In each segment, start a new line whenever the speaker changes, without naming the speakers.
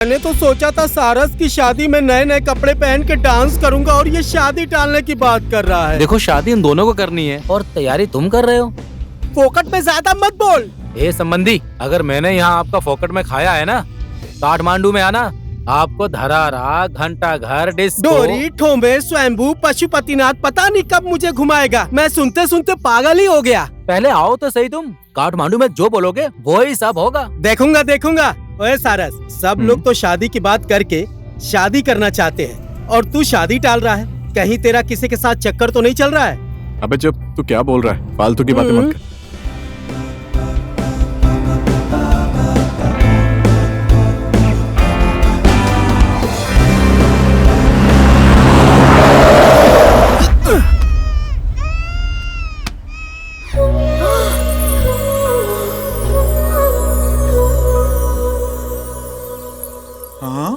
मैंने तो सोचा था सारस की शादी में नए नए कपड़े पहन के डांस करूंगा और ये शादी टालने की बात कर रहा है।
देखो शादी इन दोनों को करनी है और तैयारी तुम कर रहे हो।
फोकट में ज्यादा मत बोल।
ए संबंधी, अगर मैंने यहाँ आपका फोकट में खाया है ना, काठमांडू में आना, आपको धरारा, घंटा घर, डिस्को,
डोरी, ठोंबे, स्वयंभू, पशुपतिनाथ पता नहीं कब मुझे घुमाएगा। मैं सुनते सुनते पागल ही हो गया।
पहले आओ तो सही तुम। काठमांडू में जो बोलोगे वो ही सब होगा।
देखूंगा देखूंगा। ओए सारस, सब लोग तो शादी की बात करके शादी करना चाहते हैं और तू शादी टाल रहा है। कहीं तेरा किसी के साथ चक्कर तो नहीं चल रहा है?
अबे जब तू क्या बोल रहा है, फालतू की बातें मत कर। हाँ?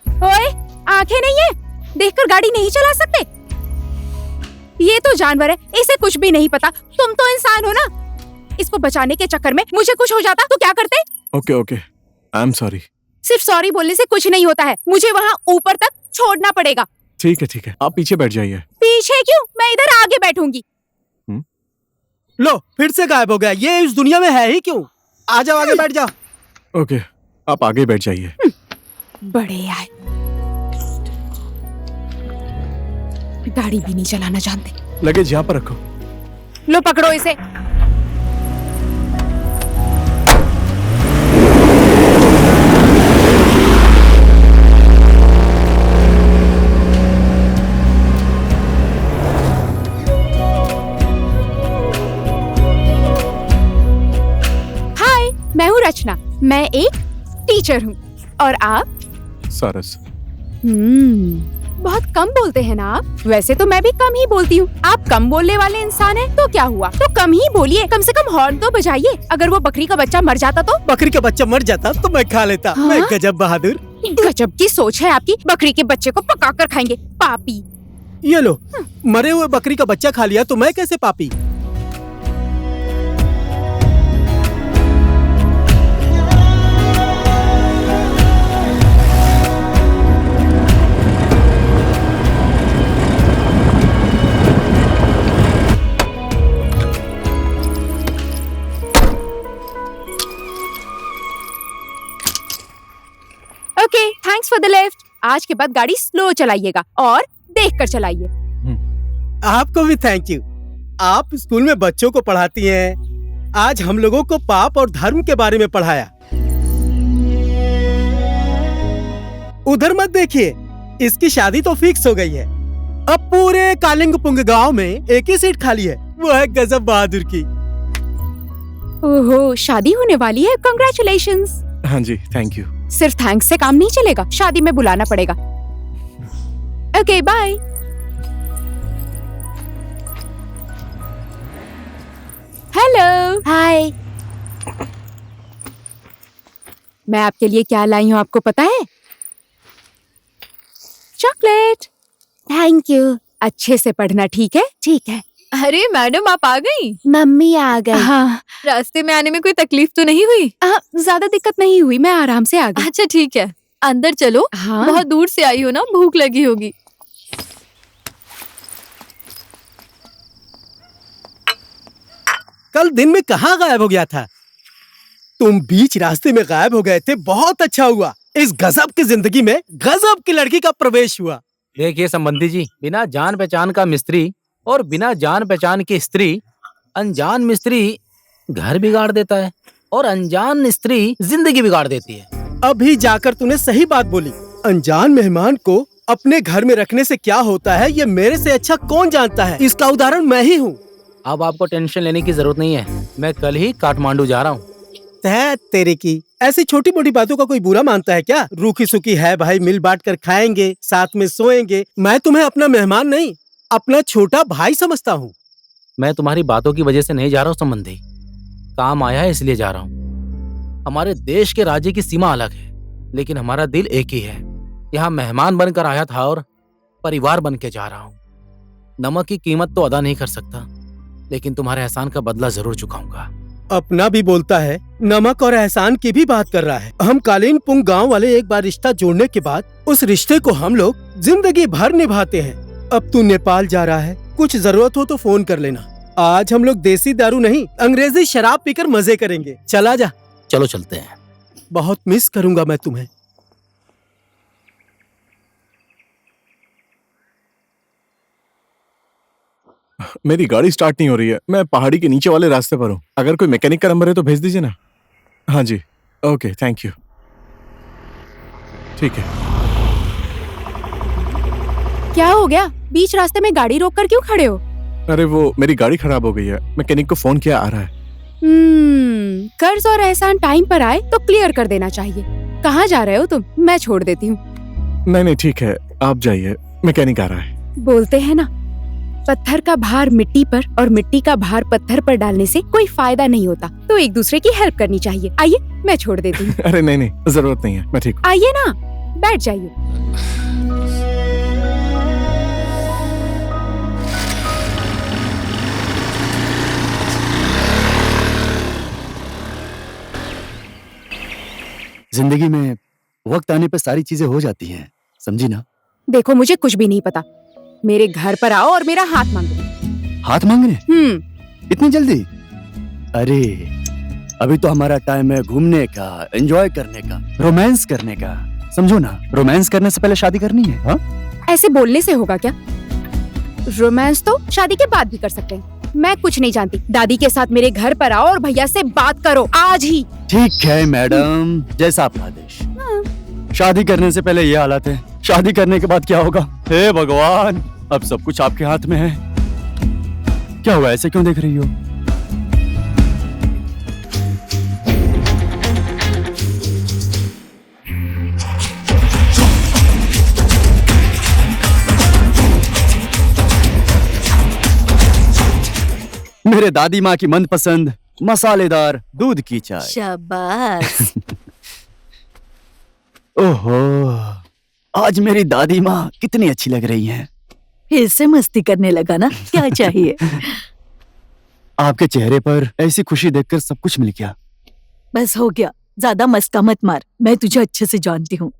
ओए, आंखें नहीं है? देखकर गाड़ी नहीं चला सकते? ये तो जानवर है, इसे कुछ भी नहीं पता। तुम तो इंसान हो ना। इसको बचाने के चक्कर में मुझे कुछ हो जाता तो क्या करते?
Okay okay, I am sorry.
सिर्फ सॉरी बोलने से कुछ नहीं होता है। मुझे वहाँ ऊपर तक छोड़ना पड़ेगा।
ठीक है, आप पीछे बैठ जाइए।
पीछे क्यों? मैं इधर आगे बैठूंगी।
लो, फिर से गायब हो गया। ये इस दुनिया में है ही क्यों? आ जाओ, आगे बैठ जाओ।
ओके, आप आगे बैठ जाइए।
बड़े आए, गाड़ी भी नहीं चलाना जानते।
लगेज यहाँ पर रखो।
लो पकड़ो इसे। हाय, मैं हूँ रचना। मैं एक टीचर हूँ। और आप?
सारस।
बहुत कम बोलते हैं ना आप। वैसे तो मैं भी कम ही बोलती हूँ। आप कम बोलने वाले इंसान हैं, तो क्या हुआ? तो कम ही बोलिए, कम से कम हॉर्न तो बजाइए। अगर वो बकरी का बच्चा मर जाता तो?
बकरी का बच्चा मर जाता तो मैं खा लेता।
हाँ?
मैं गजब बहादुर।
गजब की सोच है आपकी। बकरी के बच्चे को पका कर खाएंगे, पापी।
ये लो, मरे हुए बकरी का बच्चा खा लिया तो मैं कैसे पापी?
Okay, thanks for the lift. आज के बाद गाड़ी स्लो चलाइएगा और देख कर चलाइए।
आपको भी थैंक यू। आप स्कूल में बच्चों को पढ़ाती हैं। आज हम लोगों को पाप और धर्म के बारे में पढ़ाया। उधर मत देखिए, इसकी शादी तो फिक्स हो गई है। अब पूरे कालिंगपुंग गांव में एक ही सीट खाली है। वो है गजब बहादुर की।
ओहो, शादी होने वाली है। कांग्रेचुलेशंस।
हाँ जी, थैंक यू।
सिर्फ थैंक्स से काम नहीं चलेगा, शादी में बुलाना पड़ेगा। Okay, bye. Hello, hi. मैं आपके लिए क्या लाई हूँ आपको पता है? चॉकलेट। Thank you. अच्छे से पढ़ना, ठीक है? ठीक है।
अरे मैडम, आप आ गई?
मम्मी आ गई। हाँ,
रास्ते में आने में कोई तकलीफ तो नहीं हुई?
ज्यादा दिक्कत नहीं हुई, मैं आराम से आ गई।
अच्छा ठीक है, अंदर चलो।
हाँ?
बहुत दूर से आई हो ना, भूख लगी होगी।
कल दिन में कहाँ गायब हो गया था? तुम बीच रास्ते में गायब हो गए थे। बहुत अच्छा हुआ। इस गजब की जिंदगी में गजब की लड़की का प्रवेश हुआ।
देखिए संबंधी जी, बिना जान पहचान का मिस्त्री और बिना जान पहचान की स्त्री, अनजान मिस्त्री घर बिगाड़ देता है और अनजान स्त्री जिंदगी बिगाड़ देती है।
अभी जाकर तूने सही बात बोली। अनजान मेहमान को अपने घर में रखने से क्या होता है, ये मेरे से अच्छा कौन जानता है। इसका उदाहरण मैं ही हूँ।
अब आपको टेंशन लेने की जरूरत नहीं है। मैं कल ही काठमांडू जा रहा हूँ।
तेरे की ऐसी छोटी मोटी बातों का कोई बुरा मानता है क्या? रूखी सूखी है भाई, मिल बांट कर खाएंगे, साथ में सोएंगे। मैं तुम्हें अपना मेहमान नहीं, अपना छोटा भाई समझता हूँ।
मैं तुम्हारी बातों की वजह से नहीं जा रहा हूँ संबंधी, काम आया है इसलिए जा रहा हूँ। हमारे देश के राज्य की सीमा अलग है, लेकिन हमारा दिल एक ही है। यहाँ मेहमान बनकर आया था और परिवार बन के जा रहा हूँ। नमक की कीमत तो अदा नहीं कर सकता, लेकिन तुम्हारे एहसान का बदला जरूर चुकाऊंगा।
अपना भी बोलता है, नमक और एहसान की भी बात कर रहा है। हम कालीनपुंग गांव वाले एक बार रिश्ता जोड़ने के बाद उस रिश्ते को हम लोग जिंदगी भर निभाते हैं। अब तू नेपाल जा रहा है, कुछ जरूरत हो तो फोन कर लेना। आज हम लोग देसी दारू नहीं, अंग्रेजी शराब पीकर मजे करेंगे। चला जा।
चलो चलते हैं।
बहुत मिस करूंगा मैं तुम्हें।
मेरी गाड़ी स्टार्ट नहीं हो रही है। मैं पहाड़ी के नीचे वाले रास्ते पर हूँ। अगर कोई मैकेनिक का नंबर है तो भेज दीजिए ना। हाँ जी, ओके, थैंक यू। ठीक है।
क्या हो गया? बीच रास्ते में गाड़ी रोककर क्यों खड़े हो?
अरे वो मेरी गाड़ी खराब हो गई है। मैकेनिक को फोन किया, आ रहा है।
कर्ज और एहसान टाइम पर आए तो क्लियर कर देना चाहिए। कहाँ जा रहे हो तुम? मैं छोड़ देती हूँ।
नहीं ठीक है, आप जाइए, मैकेनिक आ रहा है।
बोलते हैं ना, पत्थर का भार मिट्टी पर और मिट्टी का भार पत्थर पर डालने से कोई फायदा नहीं होता, तो एक दूसरे की हेल्प करनी चाहिए। आइए, मैं छोड़ देती हूँ।
अरे नहीं, जरूरत नहीं है, मैं ठीक हूँ।
आइए ना, बैठ जाइए।
जिंदगी में वक्त आने पर सारी चीजें हो जाती हैं, समझी ना?
देखो, मुझे कुछ भी नहीं पता। मेरे घर पर आओ और मेरा हाथ मांगो।
हाथ मांगने? इतनी जल्दी? अरे अभी तो हमारा टाइम है घूमने का, एंजॉय करने का, रोमांस करने का। समझो ना, रोमांस करने से पहले शादी करनी है। हाँ,
ऐसे बोलने से होगा क्या? रोमांस तो शादी के बाद भी कर सकते हैं। मैं कुछ नहीं जानती। दादी के साथ मेरे घर पर आओ और भैया से बात करो आज ही।
ठीक है मैडम, जैसा आपका आदेश। शादी करने से पहले ये हालत है, शादी करने के बाद क्या होगा? हे भगवान, अब सब कुछ आपके हाथ में है। क्या हुआ, ऐसे क्यों देख रही हो? मेरे दादी माँ की मनपसंद मसालेदार दूध की चाय।
शाबाश।
ओहो, आज मेरी दादी माँ कितनी अच्छी लग रही हैं।
फिर से मस्ती करने लगा ना? क्या चाहिए?
आपके चेहरे पर ऐसी खुशी देखकर सब कुछ मिल गया।
बस हो गया, ज्यादा मस्का मत मार। मैं तुझे अच्छे से जानती हूँ।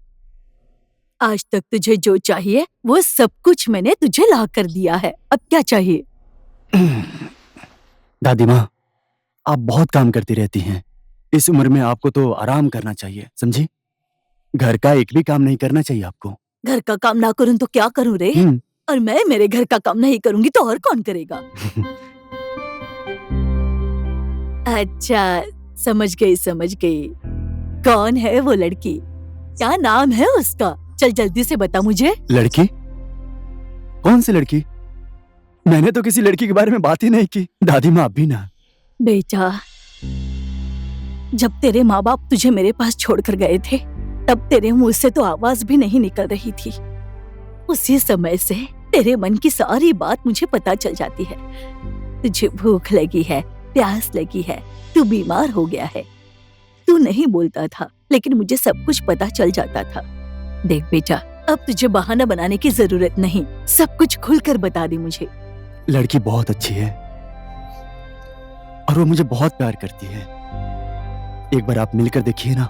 आज तक तुझे जो चाहिए वो सब कुछ मैंने तुझे ला कर दिया है। अब क्या चाहिए?
दादी माँ, आप बहुत काम करती रहती हैं। इस उम्र में आपको तो आराम करना चाहिए, समझी? घर का एक भी काम नहीं करना चाहिए आपको।
घर का काम ना करूँ तो क्या करूँ रे? और मैं मेरे घर का काम नहीं करूंगी तो और कौन करेगा? अच्छा, समझ गई। कौन है वो लड़की? क्या नाम है उसका? चल जल्दी से बता मुझे।
लड़की? कौन सी लड़की? मैंने तो किसी लड़की के बारे में बात ही नहीं की। दादी माँ, आप भी ना।
बेटा, जब तेरे माँ बाप तुझे मेरे पास छोड़कर गए थे, तब तेरे मुंह से तो आवाज भी नहीं निकल रही थी। उसी समय से तेरे मन की सारी बात मुझे पता चल जाती है। तुझे भूख लगी है, प्यास लगी है, तू बीमार हो गया है। तू नहीं बोलता था, लेकिन मुझे सब कुछ पता चल जाता था। देख बेटा, अब तुझे बहाना बनाने की जरूरत नहीं, सब कुछ खुलकर बता दे मुझे।
लड़की बहुत अच्छी है और वो मुझे बहुत प्यार करती है। एक बार आप मिलकर देखिए ना।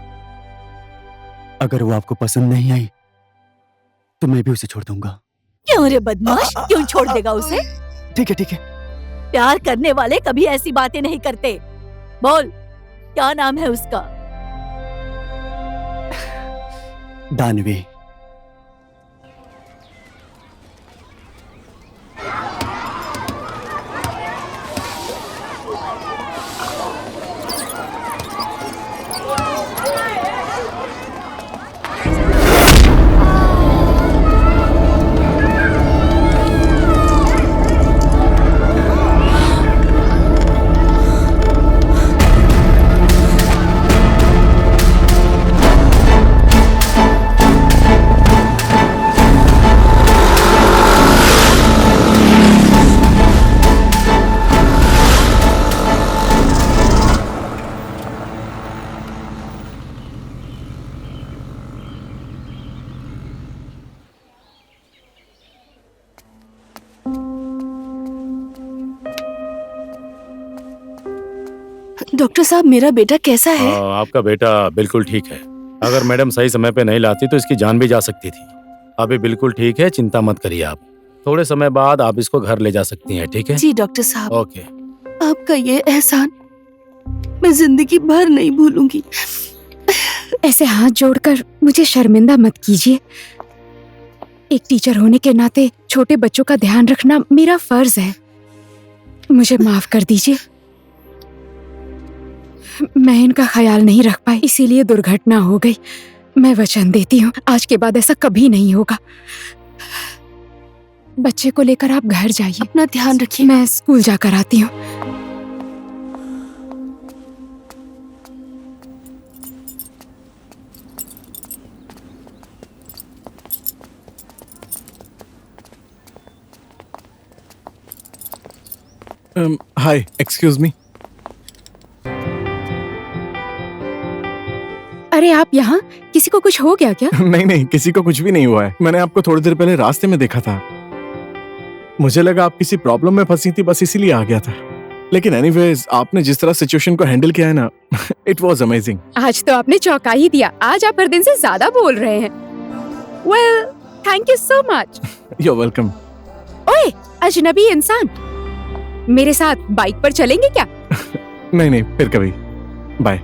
अगर वो आपको पसंद नहीं आई तो मैं भी उसे छोड़ दूंगा।
क्यों रे बदमाश, क्यों छोड़ देगा उसे?
ठीक है।
प्यार करने वाले कभी ऐसी बातें नहीं करते। बोल, क्या नाम है उसका?
दानवी।
डॉक्टर साहब, मेरा बेटा कैसा है?
आपका बेटा बिल्कुल ठीक है। अगर मैडम सही समय पे नहीं लाती तो इसकी जान भी जा सकती थी। अभी बिल्कुल ठीक है, चिंता मत करिए आप। थोड़े समय बाद आप इसको घर ले जा सकती हैं, ठीक है?
जी डॉक्टर साहब,
ओके।
आपका ये एहसान मैं जिंदगी भर नहीं भूलूंगी।
ऐसे हाथ जोड़कर मुझे शर्मिंदा मत कीजिए। एक टीचर होने के नाते छोटे बच्चों का ध्यान रखना मेरा फर्ज है। मुझे माफ कर दीजिए। मैं इनका ख्याल नहीं रख पाई, इसीलिए दुर्घटना हो गई। मैं वचन देती हूँ आज के बाद ऐसा कभी नहीं होगा। बच्चे को लेकर आप घर जाइए,
अपना ध्यान रखिए।
मैं स्कूल जाकर आती हूँ।
हाय, एक्सक्यूज मी।
अरे आप यहाँ, किसी को कुछ हो गया क्या?
नहीं नहीं, किसी को कुछ भी नहीं हुआ है। मैंने आपको थोड़ी देर पहले रास्ते में देखा था। मुझे लगा आप किसी प्रॉब्लम में फंसी थी, बस इसीलिए आ गया था। लेकिन एनीवेज, आपने जिस तरह सिचुएशन को हैंडल किया है ना, इट वाज अमेजिंग।
आज तो आपने चौंका ही दिया। आज आप हर दिन से ज्यादा बोल रहे हैं। Well, thank you so much.
You welcome.
ओए, अजनबी इंसान, मेरे साथ बाइक पर चलेंगे क्या?
नहीं नहीं, फिर कभी। बाय।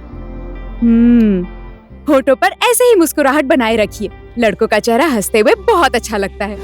होठों पर ऐसे ही मुस्कुराहट बनाए रखिए। लड़कों का चेहरा हंसते हुए बहुत अच्छा लगता है।